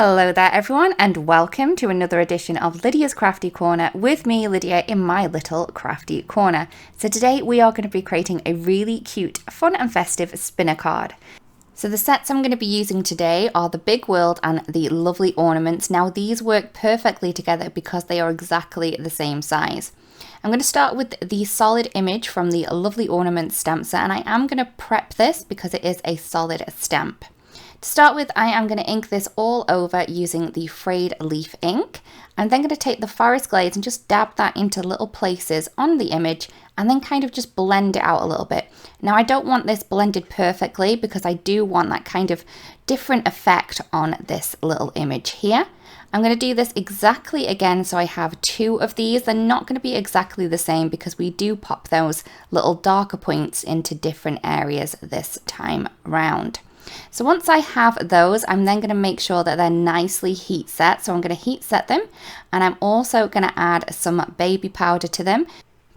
Hello there everyone, and welcome to another edition of Lydia's Crafty Corner with me, Lydia, in my little crafty corner. So today we are going to be creating a really cute, fun and festive spinner card. So the sets I'm going to be using today are the Big World and the Lovely Ornaments. Now these work perfectly together because they are exactly the same size. I'm going to start with the solid image from the Lovely Ornaments stamp set, and I am going to prep this because it is a solid stamp. To start with, I am going to ink this all over using the Frayed leaf ink. I'm then going to take the Forest Glades and just dab that into little places on the image and then kind of just blend it out a little bit. Now I don't want this blended perfectly because I do want that kind of different effect on this little image here. I'm going to do this exactly again, so I have two of these. They're not going to be exactly the same because we do pop those little darker points into different areas this time round. So once I have those, I'm then going to make sure that they're nicely heat set. So I'm going to heat set them, and I'm also going to add some baby powder to them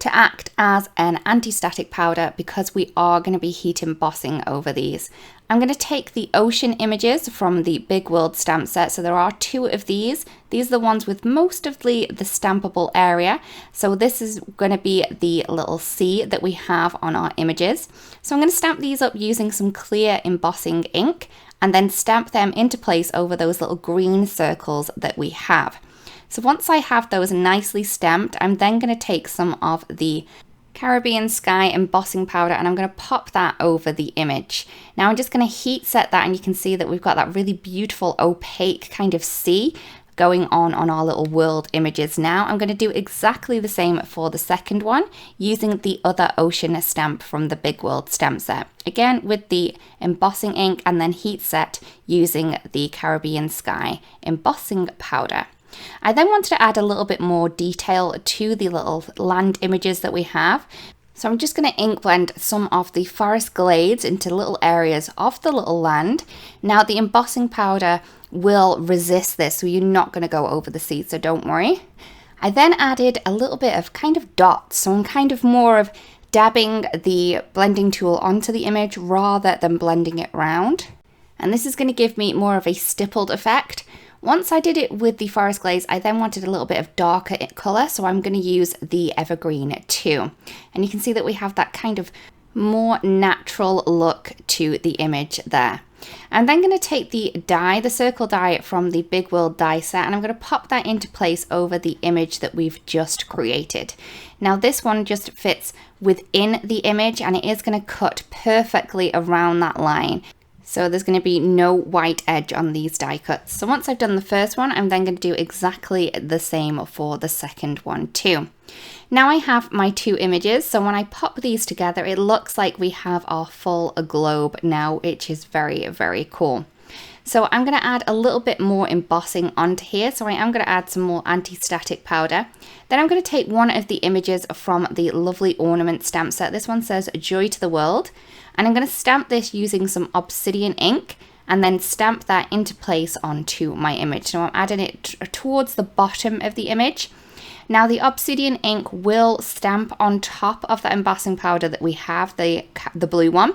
to act as an anti-static powder because we are going to be heat embossing over these. I'm going to take the ocean images from the Big World stamp set. So there are two of these. These are the ones with most of the stampable area. So this is going to be the little sea that we have on our images. So I'm going to stamp these up using some clear embossing ink and then stamp them into place over those little green circles that we have. So once I have those nicely stamped, I'm then going to take some of the Caribbean Sky embossing powder and I'm going to pop that over the image. Now I'm just going to heat set that, and you can see that we've got that really beautiful opaque kind of sea going on our little world images. Now I'm going to do exactly the same for the second one using the other ocean stamp from the Big World stamp set. Again with the embossing ink and then heat set using the Caribbean Sky embossing powder. I then wanted to add a little bit more detail to the little land images that we have. So I'm just going to ink blend some of the forest glades into little areas of the little land. Now the embossing powder will resist this, so you're not going to go over the sea, so don't worry. I then added a little bit of kind of dots, so I'm kind of more of dabbing the blending tool onto the image rather than blending it round. And this is going to give me more of a stippled effect. Once I did it with the Forest Glaze, I then wanted a little bit of darker colour, so I'm going to use the Evergreen too. And you can see that we have that kind of more natural look to the image there. I'm then going to take the die, the circle die from the Big World die set, and I'm going to pop that into place over the image that we've just created. Now this one just fits within the image and it is going to cut perfectly around that line. So there's going to be no white edge on these die cuts. So once I've done the first one, I'm then going to do exactly the same for the second one too. Now I have my two images, so when I pop these together, it looks like we have our full globe now, which is very, very cool. So I'm going to add a little bit more embossing onto here. So I am going to add some more anti-static powder. Then I'm going to take one of the images from the Lovely Ornament stamp set. This one says Joy to the World. And I'm going to stamp this using some obsidian ink and then stamp that into place onto my image. So I'm adding it towards the bottom of the image. Now the obsidian ink will stamp on top of the embossing powder that we have, the blue one,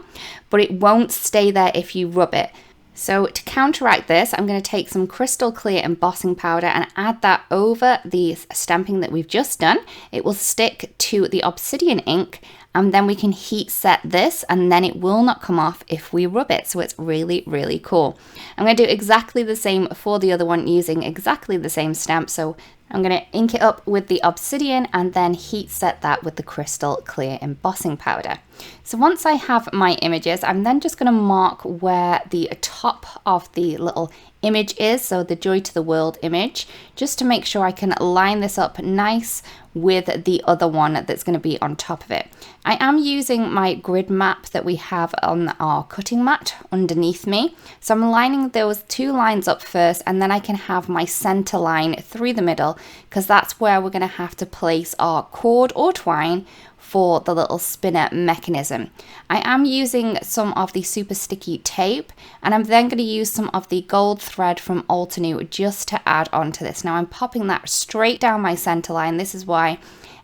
but it won't stay there if you rub it. So to counteract this, I'm going to take some crystal clear embossing powder and add that over the stamping that we've just done. It will stick to the obsidian ink, and then we can heat set this and then it will not come off if we rub it. So it's really, really cool. I'm going to do exactly the same for the other one using exactly the same stamp. So I'm going to ink it up with the obsidian and then heat set that with the crystal clear embossing powder. So once I have my images, I'm then just going to mark where the top of the little image is, so the Joy to the World image, just to make sure I can line this up nice with the other one that's going to be on top of it. I am using my grid map that we have on our cutting mat underneath me. So I'm lining those two lines up first, and then I can have my center line through the middle because that's where we're going to have to place our cord or twine for the little spinner mechanism. I am using some of the super sticky tape, and I'm then going to use some of the gold thread from Altenew just to add onto this. Now I'm popping that straight down my center line. This is why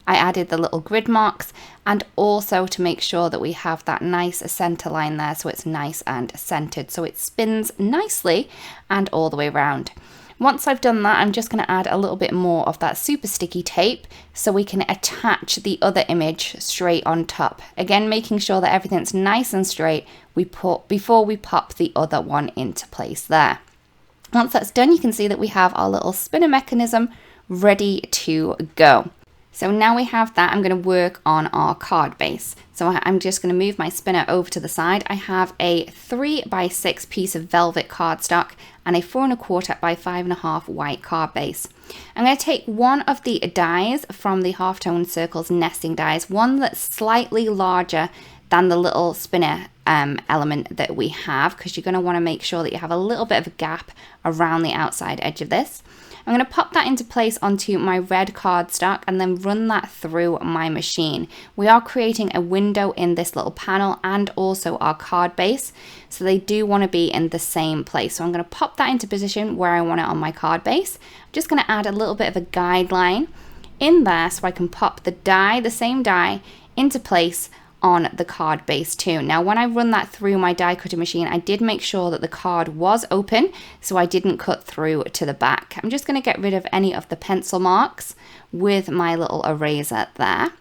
I added the little grid marks, and also to make sure that we have that nice center line there so it's nice and centered, so it spins nicely and all the way around. Once I've done that, I'm just going to add a little bit more of that super sticky tape so we can attach the other image straight on top. Again, making sure that everything's nice and straight before we pop the other one into place there. Once that's done, you can see that we have our little spinner mechanism ready to go. So now we have that, I'm going to work on our card base. So I'm just going to move my spinner over to the side. I have a 3x6 piece of velvet cardstock and a 4 1/4 by 5 1/2 white card base. I'm going to take one of the dies from the Halftone Circles nesting dies, one that's slightly larger than the little spinner element that we have, because you're going to want to make sure that you have a little bit of a gap around the outside edge of this. I'm going to pop that into place onto my red cardstock and then run that through my machine. We are creating a window in this little panel and also our card base, so they do want to be in the same place. So I'm going to pop that into position where I want it on my card base. I'm just going to add a little bit of a guideline in there so I can pop the die, the same die, into place on the card base too. Now when I run that through my die cutter machine, I did make sure that the card was open so I didn't cut through to the back. I'm just going to get rid of any of the pencil marks with my little eraser there.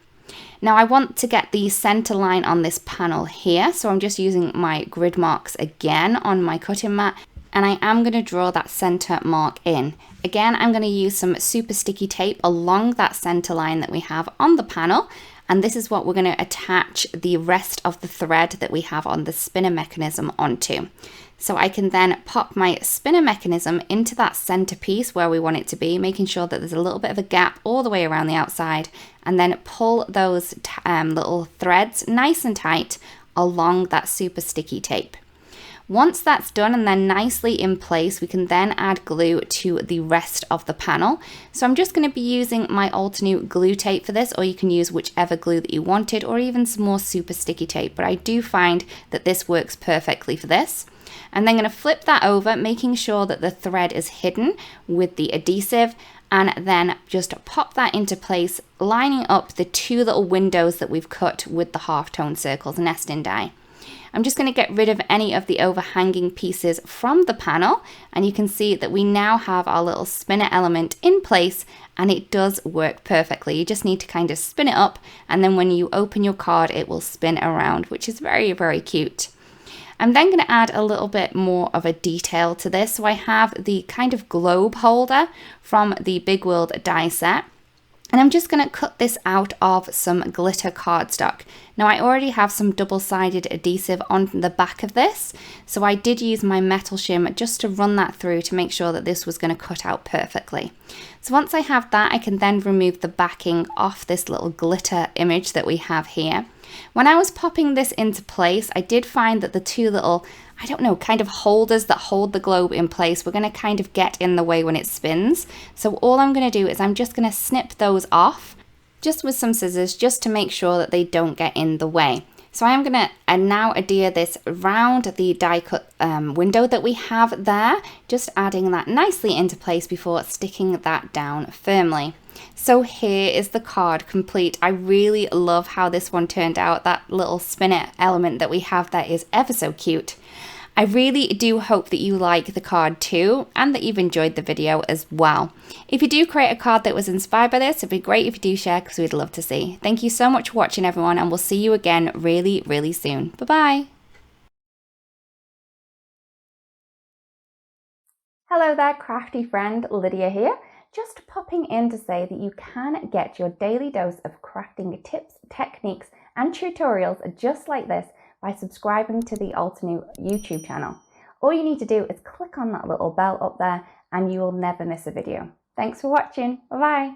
Now I want to get the center line on this panel here, so I'm just using my grid marks again on my cutting mat, and I am going to draw that center mark in. Again, I'm going to use some super sticky tape along that center line that we have on the panel. And this is what we're going to attach the rest of the thread that we have on the spinner mechanism onto. So I can then pop my spinner mechanism into that center piece where we want it to be, making sure that there's a little bit of a gap all the way around the outside, and then pull those little threads nice and tight along that super sticky tape. Once that's done and then nicely in place, we can then add glue to the rest of the panel. So I'm just going to be using my Altenew glue tape for this, or you can use whichever glue that you wanted, or even some more super sticky tape, but I do find that this works perfectly for this. I'm then going to flip that over, making sure that the thread is hidden with the adhesive, and then just pop that into place, lining up the two little windows that we've cut with the Halftone Circles nesting die. I'm just going to get rid of any of the overhanging pieces from the panel, and you can see that we now have our little spinner element in place, and it does work perfectly. You just need to kind of spin it up, and then when you open your card it will spin around, which is very, very cute. I'm then going to add a little bit more of a detail to this. So I have the kind of globe holder from the Big World die set. And I'm just going to cut this out of some glitter cardstock. Now I already have some double-sided adhesive on the back of this, so I did use my metal shim just to run that through to make sure that this was going to cut out perfectly. So once I have that, I can then remove the backing off this little glitter image that we have here. When I was popping this into place, I did find that the two little, I don't know, kind of holders that hold the globe in place were going to kind of get in the way when it spins. So all I'm going to do is I'm just going to snip those off just with some scissors, just to make sure that they don't get in the way. So I am going to now adhere this around the die cut window that we have there, just adding that nicely into place before sticking that down firmly. So here is the card complete. I really love how this one turned out. That little spinner element that we have there is ever so cute. I really do hope that you like the card too, and that you've enjoyed the video as well. If you do create a card that was inspired by this, it'd be great if you do share, because we'd love to see. Thank you so much for watching, everyone, and we'll see you again really, really soon. Bye-bye. Hello there, crafty friend, Lydia here. Just popping in to say that you can get your daily dose of crafting tips, techniques, and tutorials just like this by subscribing to the Altenew YouTube channel. All you need to do is click on that little bell up there and you will never miss a video. Thanks for watching. Bye bye.